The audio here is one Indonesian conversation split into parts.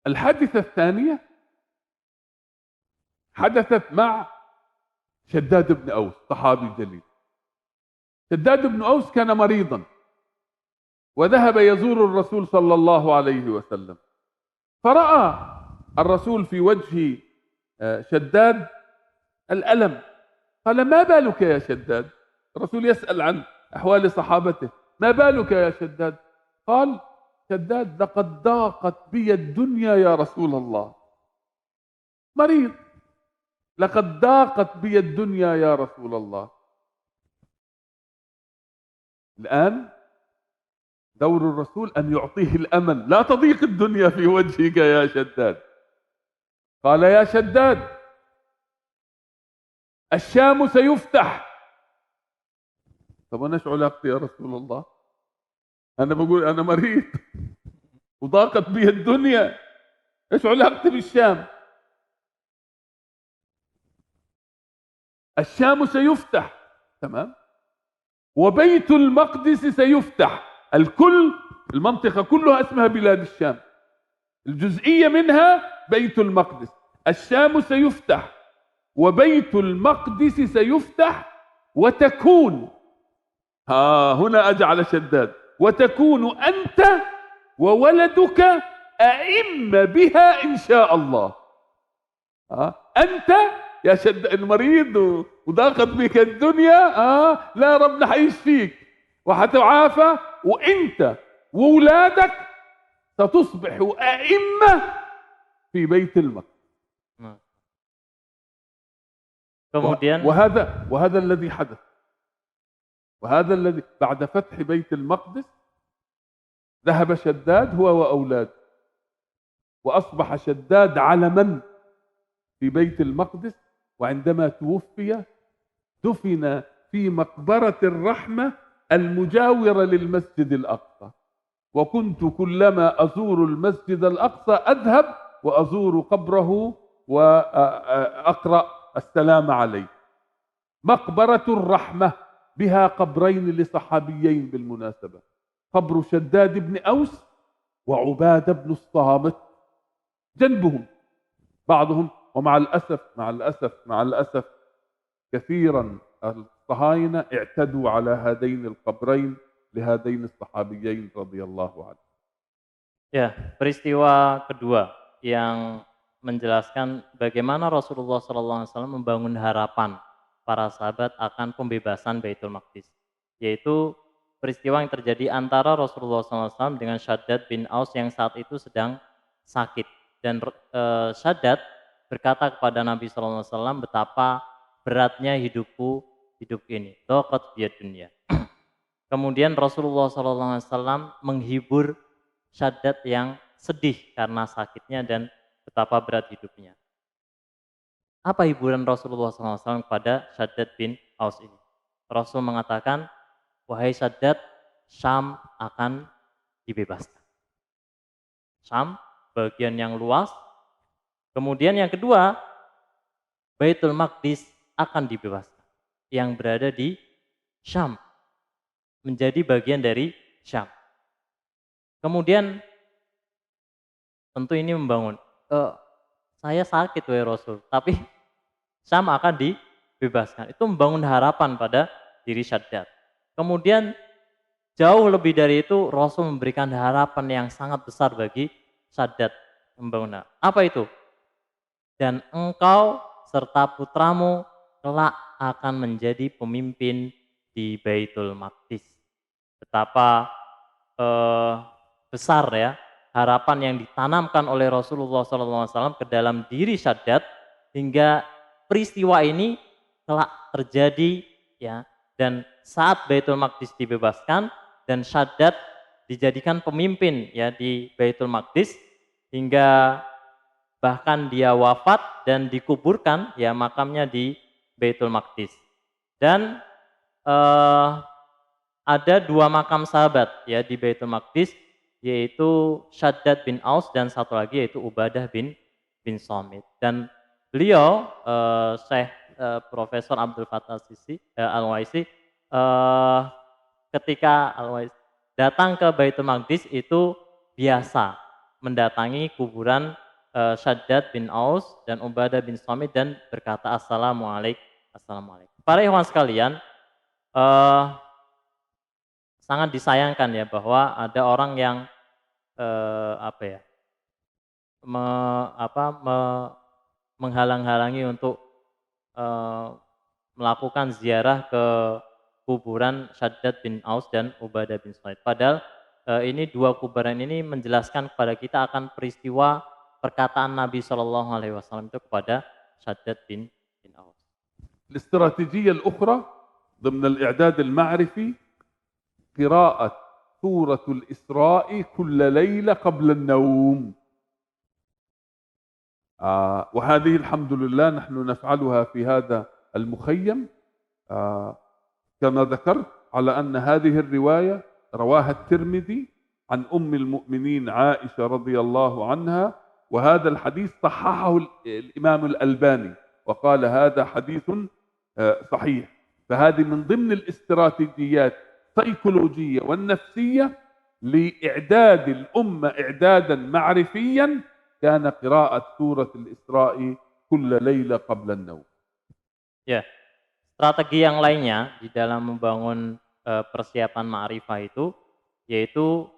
الحادثة الثانية حدثت مع شداد بن أوس، صحابي جليل. شداد بن أوس كان مريضا وذهب يزور الرسول صلى الله عليه وسلم، فرأى الرسول في وجه شداد الألم. قال: ما بالك يا شداد؟ الرسول يسأل عن أحوال صحابته: ما بالك يا شداد؟ قال شداد: لقد ضاقت بي الدنيا يا رسول الله. مريض، لقد ضاقت بي الدنيا يا رسول الله. الآن دور الرسول أن يعطيه الأمل: لا تضيق الدنيا في وجهك يا شداد. قال: يا شداد، الشام سيفتح. طب أنا شو علاقتي يا رسول الله؟ أنا بقول أنا مريض وضاقت بي الدنيا، إيش علاقتي بالشام؟ الشام سيفتح، تمام، وبيت المقدس سيفتح. الكل، المنطقة كلها اسمها بلاد الشام، الجزئية منها بيت المقدس. الشام سيفتح وبيت المقدس سيفتح، وتكون، هنا أجعل شداد، وتكون أنت وولدك أئمة بها إن شاء الله. أنت يا شد المريض وضاقت بك الدنيا، لا، ربنا حيعيش فيك وحتعافى، وانت واولادك ستصبح ائمه في بيت المقدس. Kemudian وهذا الذي حدث، وهذا الذي بعد فتح بيت المقدس ذهب شداد هو واولاده، واصبح شداد علما في بيت المقدس. وعندما توفي دفن في مقبرة الرحمة المجاورة للمسجد الأقصى. وكنت كلما أزور المسجد الأقصى أذهب وأزور قبره وأقرأ السلام عليه. مقبرة الرحمة بها قبرين لصحابيين بالمناسبة، قبر شداد بن أوس وعبادة بن الصامت جنبهم بعضهم. ومع الأسف كثيرا الصهاينة اعتدوا على هذين القبرين لهذين الصحابيين رضي الله عنهم. ya, peristiwa kedua yang menjelaskan bagaimana Rasulullah SAW membangun harapan para sahabat akan pembebasan Baitul Maqdis, yaitu peristiwa yang terjadi antara Rasulullah SAW dengan Shaddad bin Aus yang saat itu sedang sakit. Dan Shaddad berkata kepada Nabi SAW, betapa beratnya hidup ini, dhaqat biyad dunya. Kemudian Rasulullah SAW menghibur Shaddad yang sedih karena sakitnya dan betapa berat hidupnya. Apa hiburan Rasulullah SAW kepada Shaddad bin Aus ini? Rasul mengatakan, wahai Shaddad, Syam akan dibebaskan. Syam, bagian yang luas. Kemudian yang kedua, Baitul Maqdis akan dibebaskan, yang berada di Syam, menjadi bagian dari Syam. Kemudian tentu ini membangun, saya sakit wahai Rasul, tapi Syam akan dibebaskan. Itu membangun harapan pada diri Shaddad. Kemudian jauh lebih dari itu, Rasul memberikan harapan yang sangat besar bagi Shaddad. Membangun apa itu? Dan engkau serta putramu kelak akan menjadi pemimpin di Baitul Maqdis. Betapa besar ya harapan yang ditanamkan oleh Rasulullah SAW ke dalam diri Shaddad, hingga peristiwa ini kelak terjadi ya. Dan saat Baitul Maqdis dibebaskan dan Shaddad dijadikan pemimpin ya di Baitul Maqdis, hingga bahkan dia wafat dan dikuburkan ya makamnya di Baitul Maqdis. Dan ada dua makam sahabat ya di Baitul Maqdis, yaitu Shaddad bin Aus dan satu lagi yaitu Ubadah bin Samit. Dan beliau Syekh Profesor Abdul Fattah Al-Waisi ketika Al-Waisi datang ke Baitul Maqdis itu biasa mendatangi kuburan Syaddad bin Aus dan Ubadah bin Samit dan berkata Assalamualaikum. Para ikhwan sekalian, eh, sangat disayangkan ya bahwa ada orang yang apa ya, menghalang-halangi untuk eh, melakukan ziarah ke kuburan Syaddad bin Aus dan Ubadah bin Samit. Padahal ini dua kuburan ini menjelaskan kepada kita akan peristiwa perkataan Nabi Shallallahu Alaihi Wasallam itu kepada Syaddad bin Aus. الاستراتيجية الأخرى ضمن الإعداد المعرفي قراءة سورة الإسراء كل ليلة قبل النوم. وهذه الحمد لله نحن نفعلها في هذا المخيم. كما ذكرت على أن هذه الرواية رواها الترمذي عن أم المؤمنين عائشة رضي الله عنها، وهذا الحديث صححه الإمام الألباني وقال هذا حديث صحيح. فهذه من ضمن الاستراتيجيات السيكولوجية والنفسية لإعداد الأمة إعدادا معرفيا، كان قراءة سورة الإسراء كل ليلة قبل النوم. Ya, strategi yang lainnya di dalam membangun persiapan ma'rifah itu, yaitu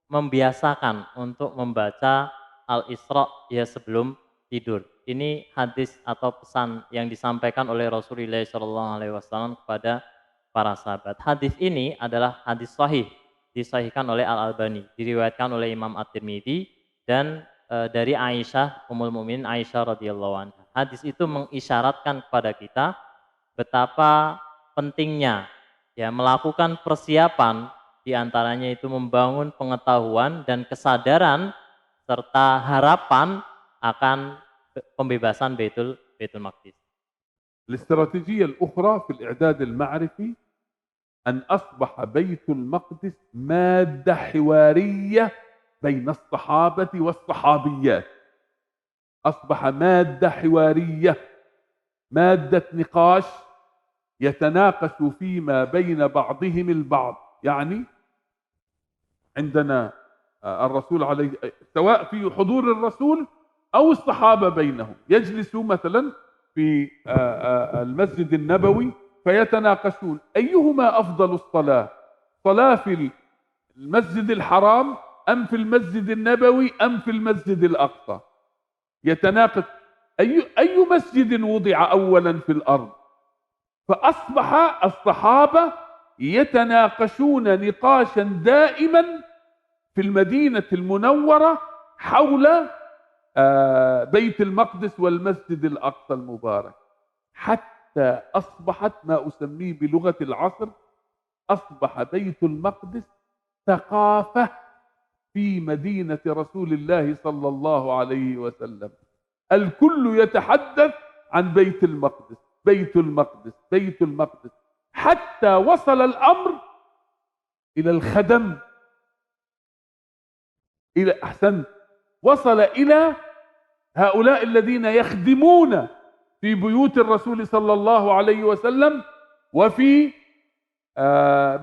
membiasakan untuk membaca Al-Isra ya sebelum tidur. Ini hadis atau pesan yang disampaikan oleh Rasulullah SAW kepada para sahabat. Hadis ini adalah hadis sahih, disahihkan oleh Al-Albani, diriwayatkan oleh Imam At-Tirmidzi dan dari Aisyah, Ummul Mukminin Aisyah radhiyallahu anha. Hadis itu mengisyaratkan kepada kita betapa pentingnya ya melakukan persiapan, diantaranya itu membangun pengetahuan dan kesadaran serta harapan akan pembebasan Baitul Maqdis. الاستراتيجية الأخرى في الإعداد المعرفي أن أصبح بيت المقدس مادة حوارية بين الصحابة والصحابيات. أصبح مادة حوارية، مادة نقاش يتناقش فيما بين بعضهم البعض. يعني عندنا الرسول عليه، سواء في حضور الرسول أو الصحابة بينهم، يجلسوا مثلا في المسجد النبوي فيتناقشون أيهما أفضل الصلاة، صلاة في المسجد الحرام أم في المسجد النبوي أم في المسجد الأقصى. يتناقش أي مسجد وضع أولا في الأرض. فأصبح الصحابة يتناقشون نقاشا دائما في المدينة المنورة حول بيت المقدس والمسجد الأقصى المبارك، حتى أصبحت ما أسميه بلغة العصر، أصبح بيت المقدس ثقافة في مدينة رسول الله صلى الله عليه وسلم. الكل يتحدث عن بيت المقدس، بيت المقدس، بيت المقدس، حتى وصل الأمر إلى الخدم، إلى وصل إلى هؤلاء الذين يخدمون في بيوت الرسول صلى الله عليه وسلم وفي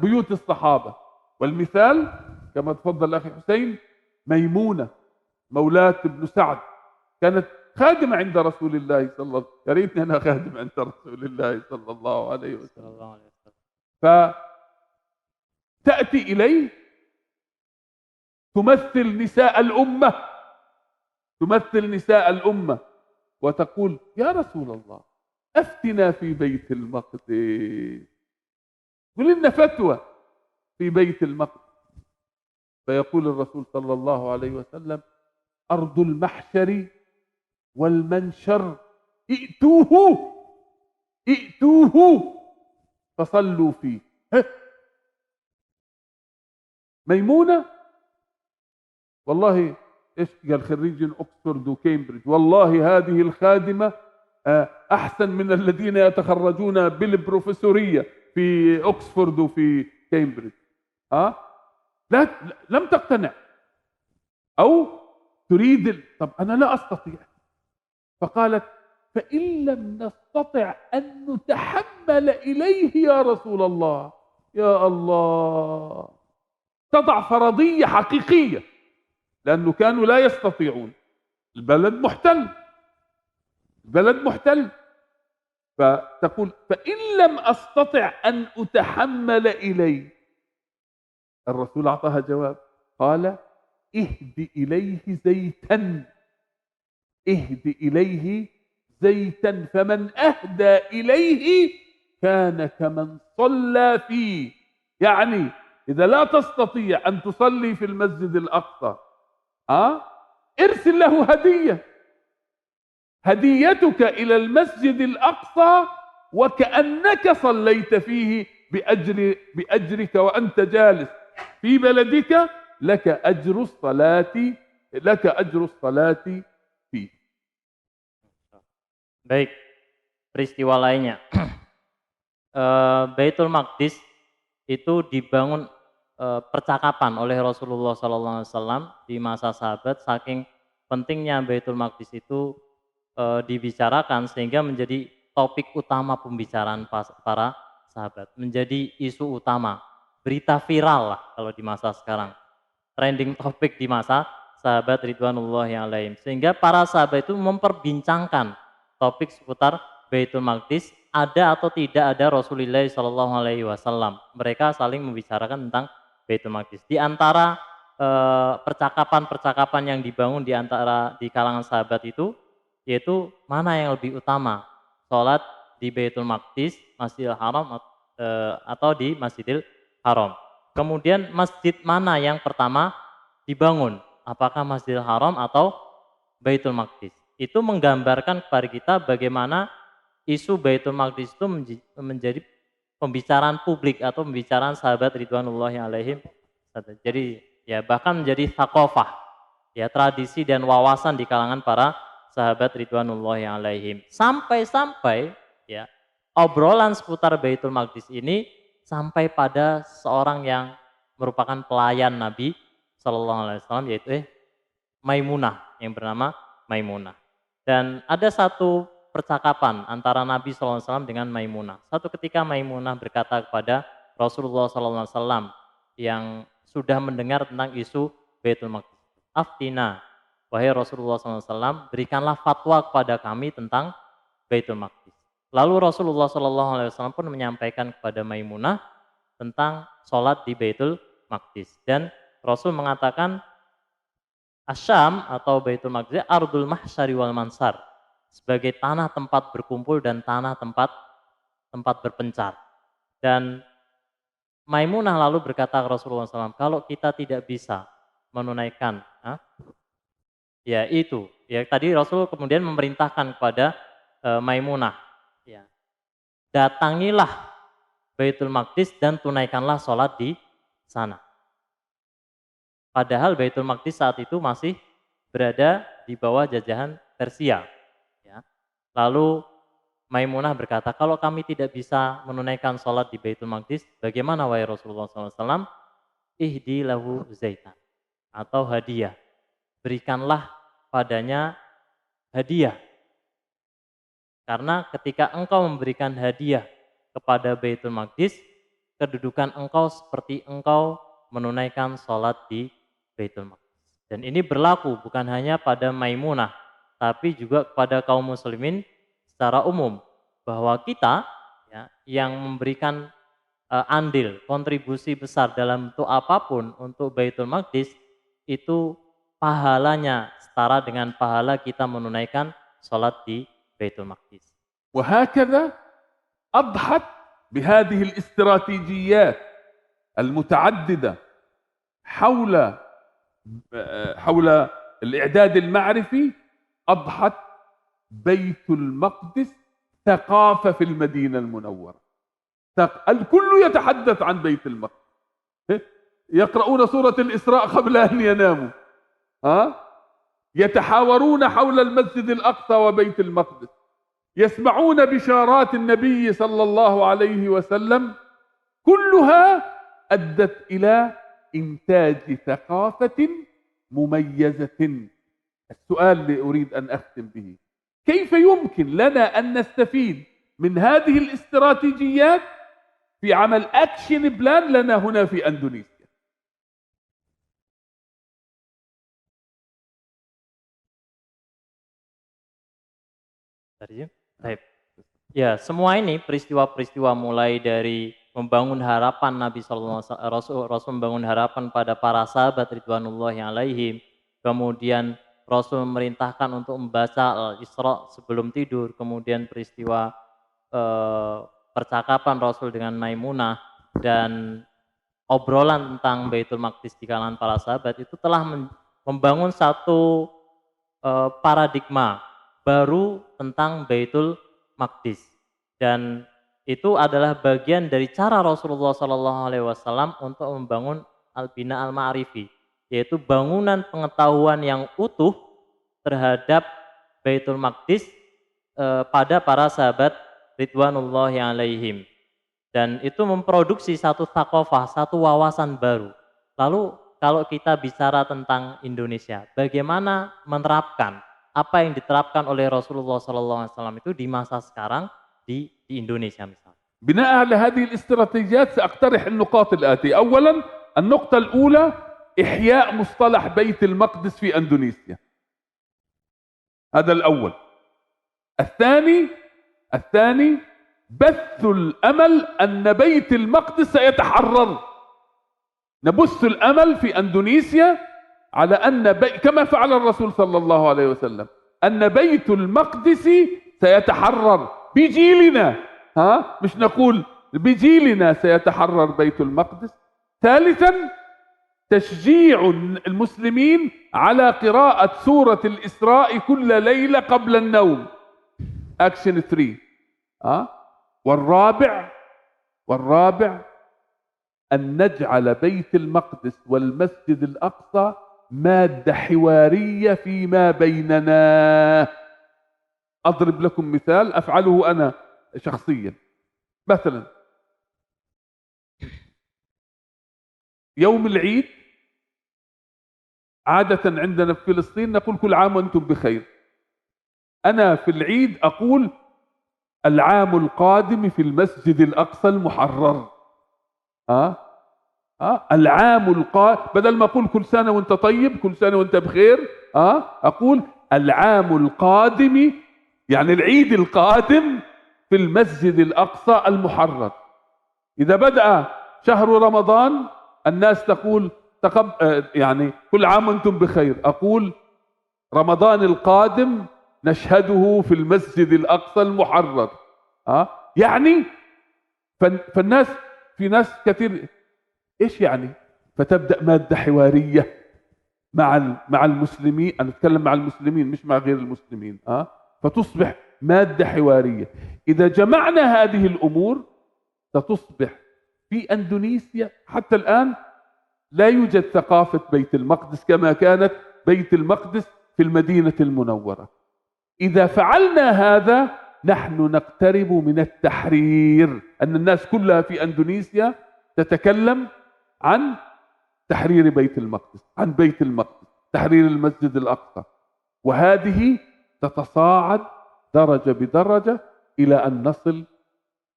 بيوت الصحابة. والمثال كما تفضل أخي حسين، ميمونة مولاة ابن سعد كانت خادمة عند رسول الله صلى الله عليه وسلم. يا ريتني أنا خادم عند رسول الله صلى الله عليه وسلم. فتأتي إليه تمثل نساء الأمة وتقول يا رسول الله أفتنا في بيت المقدس، قل لنا فتوى في بيت المقدس. فيقول الرسول صلى الله عليه وسلم أرض المحشر والمنشر، ائتوه فصلوا فيه. ميمونة والله ايش قال خريج اوكسفورد وكامبريدج، والله هذه الخادمة احسن من الذين يتخرجون بالبروفيسورية في اوكسفورد وفي كامبريدج. لا لم تقتنع او تريد طب انا لا استطيع. فقالت فإن لم نستطع أن نتحمل إليه يا رسول الله. يا الله، تضع فرضية حقيقية لأنه كانوا لا يستطيعون، البلد محتل. فتقول فإن لم أستطع أن أتحمل إليه، الرسول أعطاها جواب، قال اهد إليه زيتا فمن أهدى إليه كان كمن صلى فيه. يعني إذا لا تستطيع أن تصلي في المسجد الأقصى ارسل له هديتك إلى المسجد الأقصى وكأنك صليت فيه بأجرك وأنت جالس في بلدك، لك أجر الصلاة فيه. Baik, peristiwa lainnya. Baitul Maqdis itu dibangun percakapan oleh Rasulullah SAW di masa sahabat, saking pentingnya Baitul Maqdis itu dibicarakan sehingga menjadi topik utama pembicaraan para sahabat, menjadi isu utama, berita viral lah kalau di masa sekarang, trending topik di masa sahabat ridwanullahi alaihim, sehingga para sahabat itu memperbincangkan topik seputar Baitul Maqdis, ada atau tidak ada Rasulullah SAW. Mereka saling membicarakan tentang Baitul Maqdis. Di antara percakapan-percakapan yang dibangun di kalangan sahabat itu, yaitu mana yang lebih utama, sholat di Baitul Maqdis, Masjidil Haram, atau di Masjidil Haram. Kemudian masjid mana yang pertama dibangun, apakah Masjidil Haram atau Baitul Maqdis. Itu menggambarkan kepada kita bagaimana isu Baitul Maqdis itu menjadi pembicaraan publik atau pembicaraan sahabat ridwanullahi alaihim. Jadi ya bahkan menjadi thaqafah, ya tradisi dan wawasan di kalangan para sahabat ridwanullahi alaihim. Sampai-sampai ya obrolan seputar Baitul Maqdis ini sampai pada seorang yang merupakan pelayan Nabi Shallallahu Alaihi Wasallam, yaitu Maimunah, yang bernama Maimunah. Dan ada satu percakapan antara Nabi SAW dengan Maimunah. Satu ketika Maimunah berkata kepada Rasulullah SAW yang sudah mendengar tentang isu Baitul Maqdis, "Aftina, wahai Rasulullah SAW, berikanlah fatwa kepada kami tentang Baitul Maqdis." Lalu Rasulullah SAW pun menyampaikan kepada Maimunah tentang sholat di Baitul Maqdis. Dan Rasul mengatakan, Asyam atau Baitul Maqdis ardul mahsyari wal mansar, sebagai tanah tempat berkumpul dan tanah tempat berpencar. Dan Maimunah lalu berkata ke Rasulullah SAW, kalau kita tidak bisa menunaikan, ya itu, ya tadi Rasul kemudian memerintahkan kepada Maimunah, ya, datangilah Baitul Maqdis dan tunaikanlah sholat di sana. Padahal Baitul Maqdis saat itu masih berada di bawah jajahan Persia. Ya. Lalu Maimunah berkata, kalau kami tidak bisa menunaikan sholat di Baitul Maqdis, bagaimana wahai Rasulullah SAW? Ihdi lahu zaitan, atau hadiah. Berikanlah padanya hadiah. Karena ketika engkau memberikan hadiah kepada Baitul Maqdis, kedudukan engkau seperti engkau menunaikan sholat di Baitul Maqdis. Dan ini berlaku bukan hanya pada Maimunah, tapi juga kepada kaum muslimin secara umum, bahwa kita ya, yang memberikan andil, kontribusi besar dalam bentuk apapun untuk Baitul Maqdis, itu pahalanya setara dengan pahala kita menunaikan sholat di Baitul Maqdis. وهكذا أضحت بهذه الاستراتيجيات المتعددة حول الإعداد المعرفي، أضحت بيت المقدس ثقافة في المدينة المنورة. الكل يتحدث عن بيت المقدس، يقرؤون سورة الإسراء قبل أن يناموا، يتحاورون حول المسجد الأقصى وبيت المقدس، يسمعون بشارات النبي صلى الله عليه وسلم، كلها أدت إلى إنتاج ثقافة مميزة. السؤال اللي أريد أن أختم به، كيف يمكن لنا أن نستفيد من هذه الاستراتيجيات في عمل أكشن بلان لنا هنا في أندونيسيا؟ Tadi, baik. Ya, semua ini peristiwa-peristiwa mulai dari membangun harapan Nabi Sallallahu Alaihi Wasallam, Rasul membangun harapan pada para sahabat ridwanullahi alaihim, kemudian Rasul memerintahkan untuk membaca Al-Isra sebelum tidur, kemudian peristiwa eh, percakapan Rasul dengan Maimunah dan obrolan tentang Baitul Maqdis di kalangan para sahabat itu telah membangun satu paradigma baru tentang Baitul Maqdis, dan itu adalah bagian dari cara Rasulullah SAW untuk membangun al-bina al-ma'rifi, yaitu bangunan pengetahuan yang utuh terhadap Baitul Maqdis pada para sahabat ridwanullahi alaihim, dan itu memproduksi satu thaqafah, satu wawasan baru. Lalu kalau kita bicara tentang Indonesia, bagaimana menerapkan apa yang diterapkan oleh Rasulullah SAW itu di masa sekarang di Indonesia misalnya. بناء على هذه الاستراتيجيات سأقترح النقاط الآتية. أولا النقطة الأولى إحياء مصطلح بيت المقدس في أندونيسيا، هذا الأول. الثاني بث الأمل أن بيت المقدس سيتحرر، نبث الأمل في أندونيسيا على أن كما فعل الرسول صلى الله عليه وسلم أن بيت المقدس سيتحرر بجيلنا، مش نقول بجيلنا سيتحرر بيت المقدس. ثالثا تشجيع المسلمين على قراءة سورة الإسراء كل ليلة قبل النوم، أكشن 3. والرابع أن نجعل بيت المقدس والمسجد الأقصى مادة حوارية فيما بيننا. أضرب لكم مثال أفعله أنا شخصيا. مثلا يوم العيد عادة عندنا في فلسطين نقول كل عام وأنتم بخير. أنا في العيد أقول العام القادم في المسجد الأقصى المحرر. العام القادم، بدل ما أقول كل سنة وأنت طيب، كل سنة وأنت بخير، أقول العام القادم، يعني العيد القادم في المسجد الأقصى المحرر. إذا بدأ شهر رمضان الناس تقول يعني كل عام وأنتم بخير، أقول رمضان القادم نشهده في المسجد الأقصى المحرر. يعني فالناس، في ناس كثير ايش يعني، فتبدأ مادة حوارية مع المسلمين، انا اتكلم مع المسلمين مش مع غير المسلمين، فتصبح مادة حوارية. اذا جمعنا هذه الامور ستصبح في اندونيسيا حتى الان لا يوجد ثقافة بيت المقدس كما كانت بيت المقدس في المدينة المنورة. إذا فعلنا هذا نحن نقترب من التحرير، أن الناس كلها في أندونيسيا تتكلم عن تحرير بيت المقدس، عن بيت المقدس، تحرير المسجد الأقصى، وهذه تتصاعد درجة بدرجة إلى أن نصل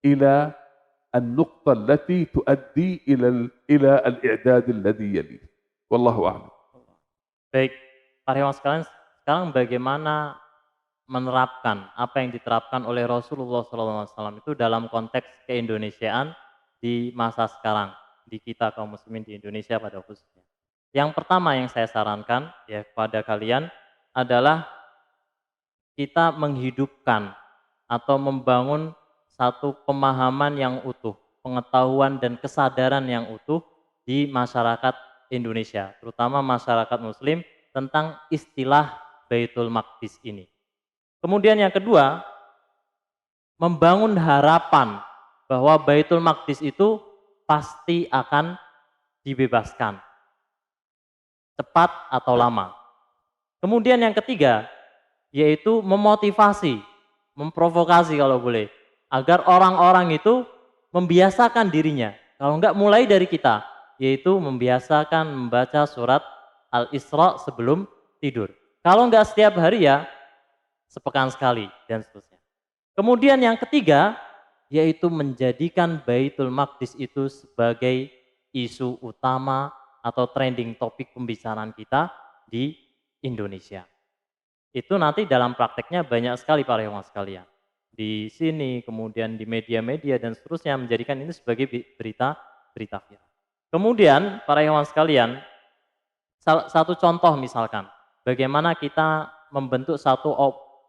إلى النقطة التي تؤدي إلى الإعداد الذي يليه. والله أعلم. Baik, para sekalian, sekarang bagaimana menerapkan apa yang diterapkan oleh Rasulullah SAW itu dalam konteks keindonesiaan di masa sekarang, di kita kaum muslimin di Indonesia pada khususnya. Yang pertama yang saya sarankan ya kepada kalian adalah kita menghidupkan atau membangun satu pemahaman yang utuh, pengetahuan dan kesadaran yang utuh di masyarakat Indonesia, terutama masyarakat muslim tentang istilah Baitul Maqdis ini. Kemudian yang kedua, membangun harapan bahwa Baitul Maqdis itu pasti akan dibebaskan, cepat atau lama. Kemudian yang ketiga, yaitu memotivasi, memprovokasi kalau boleh, agar orang-orang itu membiasakan dirinya, kalau enggak mulai dari kita, yaitu membiasakan membaca surat Al-Isra sebelum tidur. Kalau enggak setiap hari ya, sepekan sekali dan seterusnya. Kemudian yang ketiga yaitu menjadikan Baitul Maqdis itu sebagai isu utama atau trending topik pembicaraan kita di Indonesia. Itu nanti dalam prakteknya banyak sekali para ikhwan sekalian. Di sini, kemudian di media-media dan seterusnya menjadikan ini sebagai berita viral. Kemudian para ikhwan sekalian, satu contoh misalkan, bagaimana kita membentuk satu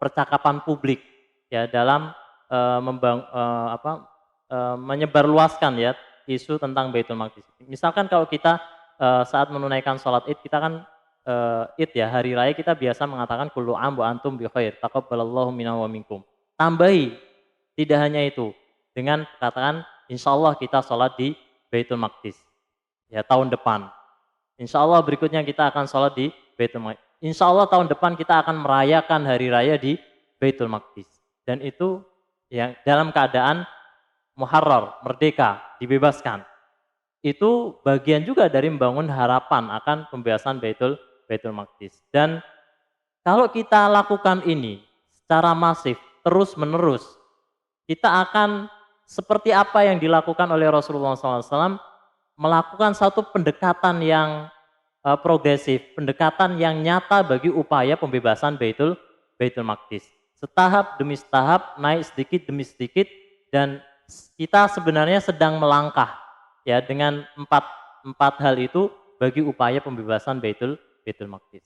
percakapan publik ya dalam menyebarluaskan ya isu tentang Baitul Maqdis. Misalkan kalau kita saat menunaikan sholat Id, kita kan Id ya, hari raya kita biasa mengatakan kullu am wa antum bi khair, taqabbalallahu minna wa minkum. Tambahi, tidak hanya itu, dengan katakan insyaallah kita sholat di Baitul Maqdis ya tahun depan. Insya Allah berikutnya kita akan sholat di Baitul Maqdis. Insya Allah tahun depan kita akan merayakan hari raya di Baitul Maqdis. Dan itu yang dalam keadaan muharrar, merdeka, dibebaskan. Itu bagian juga dari membangun harapan akan pembebasan Baitul Maqdis. Dan kalau kita lakukan ini secara masif, terus menerus, kita akan seperti apa yang dilakukan oleh Rasulullah SAW, melakukan satu pendekatan yang progresif, pendekatan yang nyata bagi upaya pembebasan Baitul Maqdis. Setahap demi setahap, naik sedikit demi sedikit, dan kita sebenarnya sedang melangkah ya dengan empat hal itu bagi upaya pembebasan Baitul Maqdis.